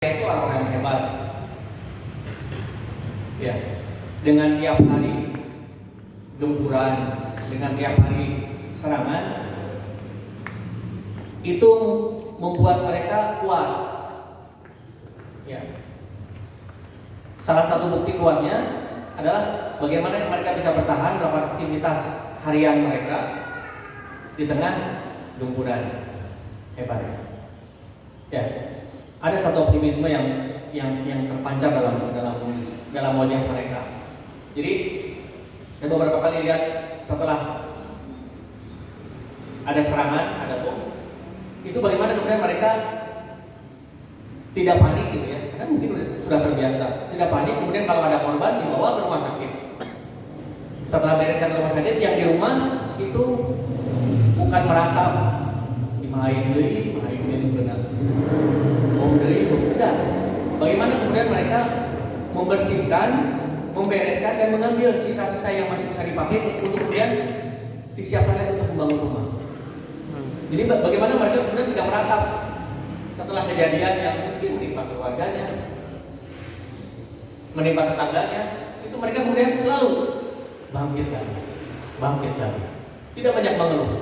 Itu orang-orang yang hebat, ya, dengan tiap hari gempuran, dengan tiap hari serangan, itu membuat mereka kuat. Ya. Salah satu bukti kuatnya adalah bagaimana mereka bisa bertahan dalam aktivitas harian mereka di tengah gempuran hebat. Ya. Ada satu optimisme yang terpancar dalam wajah mereka. Jadi saya beberapa kali lihat setelah ada serangan, ada bom, itu bagaimana kemudian mereka tidak panik gitu ya, karena mungkin sudah terbiasa. Tidak panik, kemudian kalau ada korban dibawa ke rumah sakit. Setelah bereskan rumah sakit, yang di rumah itu bukan meratap, dimain deui benar. Tidak. Bagaimana kemudian mereka membersihkan, membereskan dan mengambil sisa-sisa yang masih bisa dipakai untuk kemudian disiapkan lagi untuk membangun rumah. Jadi bagaimana mereka kemudian tidak meratap setelah kejadian yang mungkin menimpa keluarganya, menimpa tetangganya, itu mereka kemudian selalu bangkit lagi, tidak banyak mengeluh.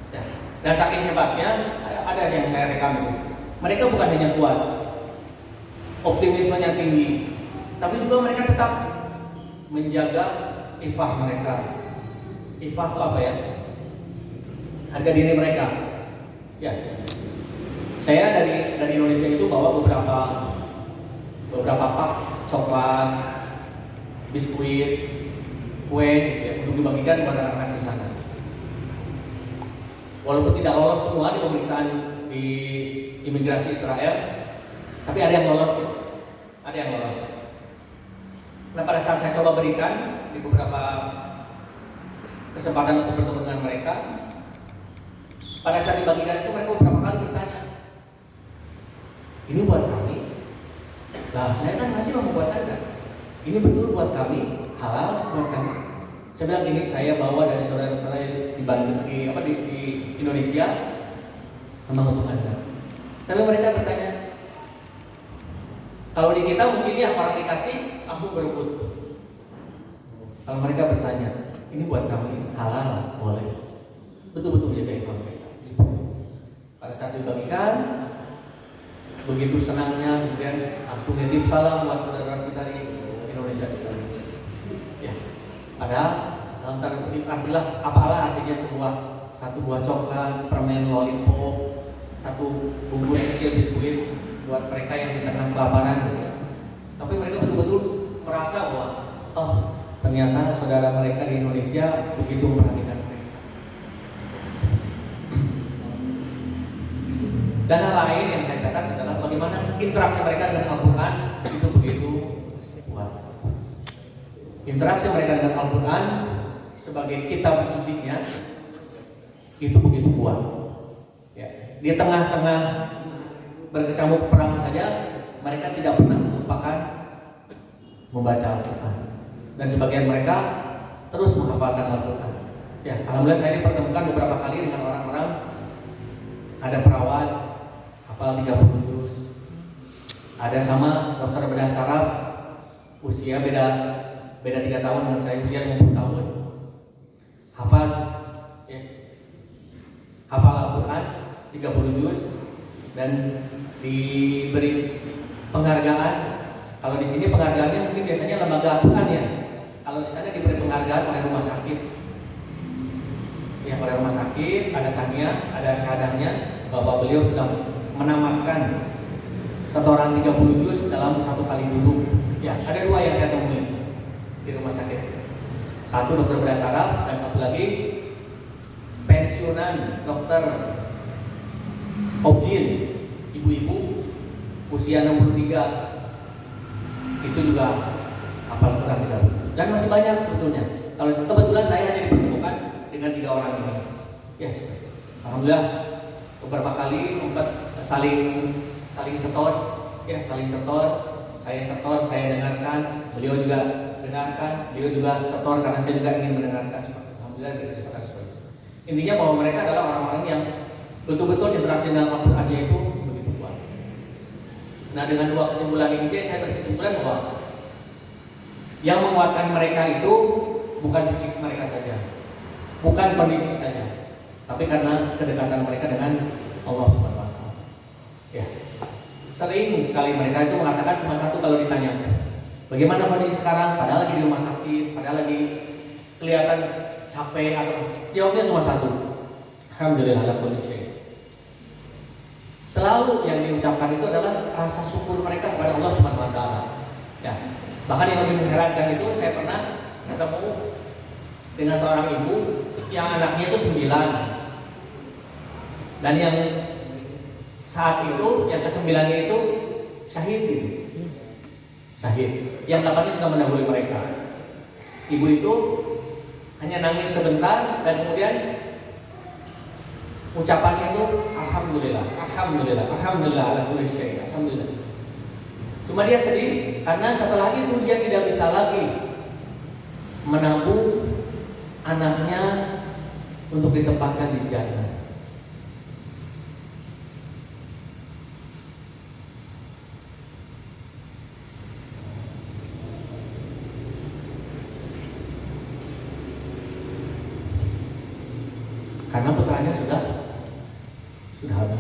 Ya. Dan saking hebatnya, ada yang saya rekam itu. Mereka bukan hanya kuat, optimismenya tinggi, tapi juga mereka tetap menjaga ifah mereka. Ifah itu apa ya? Harga diri mereka. Ya, saya dari Indonesia itu bawa beberapa pak coklat, biskuit, kue, ya, untuk dibagikan kepada anak-anak di sana. Walaupun tidak lolos semua di pemeriksaan di imigrasi Israel, tapi ada yang lolos ya. Ada yang lolos. Nah, pada saat saya coba berikan di beberapa kesempatan untuk bertemu dengan mereka, pada saat dibagikan itu mereka beberapa kali bertanya, ini buat kami? Lah, saya kan masih mau buat Anda. Ini betul buat kami, halal buat kami. Saya bilang ini saya bawa dari saudara-saudara di Bandung, di Indonesia, memang untuk Anda. Tapi mereka bertanya, kalau di kita mungkin ya orang dikasih langsung berebut. Kalau mereka bertanya, ini buat kami halal, boleh. Betul-betul menjaga ifah mereka. Pada saat dibagikan, begitu senangnya, kemudian langsung nitip salam buat saudara kita di Indonesia sekali. Ya, padahal dalam tanda kutip artilah apalah artinya satu buah coklat, permen lollipop, satu bungkus kecil biskuit buat mereka yang di tengah kelaparan gitu ya. Tapi mereka betul-betul merasa bahwa ternyata saudara mereka di Indonesia begitu memperhatikan mereka. Dan hal lain yang saya catat adalah bagaimana interaksi mereka dengan Al-Quran itu begitu kuat. Interaksi mereka dengan Al-Quran sebagai kitab sucinya itu begitu kuat. Ya. Di tengah-tengah berkecamuk perang saja, mereka tidak pernah melupakan membaca Al-Quran. Dan sebagian mereka terus menghafalkan Al-Quran. Ya, alhamdulillah saya dipertemukan beberapa kali dengan orang-orang, ada perawat hafal 30 juz, ada sama dokter bedah saraf, usia beda 3 tahun dengan saya, usia 50 tahun, hafal Al-Quran 30 juz dan diberi penghargaan. Kalau di sini penghargaannya mungkin biasanya lembaga Al-Quran ya. Kalau di sana diberi penghargaan oleh rumah sakit. Ya, oleh rumah sakit, ada tahniah, ada syahadahnya bahwa beliau sudah menamatkan setoran 30 juz dalam satu kali duduk. Ya, ada 2 yang saya temui di rumah sakit. Satu dokter bedah saraf dan satu lagi pensiunan dokter Objin, ibu-ibu usia 63, itu juga hafal Quran 30. Dan masih banyak sebetulnya. Kalau kebetulan saya hanya dipertemukan dengan 3 orang ini. Ya, alhamdulillah beberapa kali sempat saling setor, ya saling setor. Saya setor, saya dengarkan, beliau juga dengarkan, beliau juga setor karena saya juga ingin mendengarkan. Alhamdulillah kita sepakat seperti itu. Intinya bahwa mereka adalah orang-orang yang betul-betul interaksi dengan Al-Qurannya itu begitu kuat. Nah, dengan dua kesimpulan ini saya berkesimpulan bahwa yang menguatkan mereka itu bukan fisik mereka saja, bukan kondisi saja, tapi karena kedekatan mereka dengan Allah Subhanahu wa taala. Ya. Sering sekali mereka itu mengatakan cuma satu kalau ditanya, bagaimana kondisi sekarang? Padahal lagi di rumah sakit, padahal lagi kelihatan capek atau jawabnya cuma satu. Alhamdulillah ala kulli syai'. Selalu yang diucapkan itu adalah rasa syukur mereka kepada Allah Subhanahu wa taala. Ya. Bahkan yang lebih mengherankan itu saya pernah ketemu dengan seorang ibu yang anaknya itu 9. Dan yang saat itu yang ke-9-nya itu syahid gitu. Syahid. Yang 8-nya sudah mendahului mereka. Ibu itu hanya nangis sebentar dan kemudian ucapannya itu alhamdulillah, alhamdulillah, alhamdulillah ala kulli syai', alhamdulillah. Cuma dia sedih karena setelah itu dia tidak bisa lagi menabung anaknya untuk ditempatkan di jannah. Karena putranya sudah habis.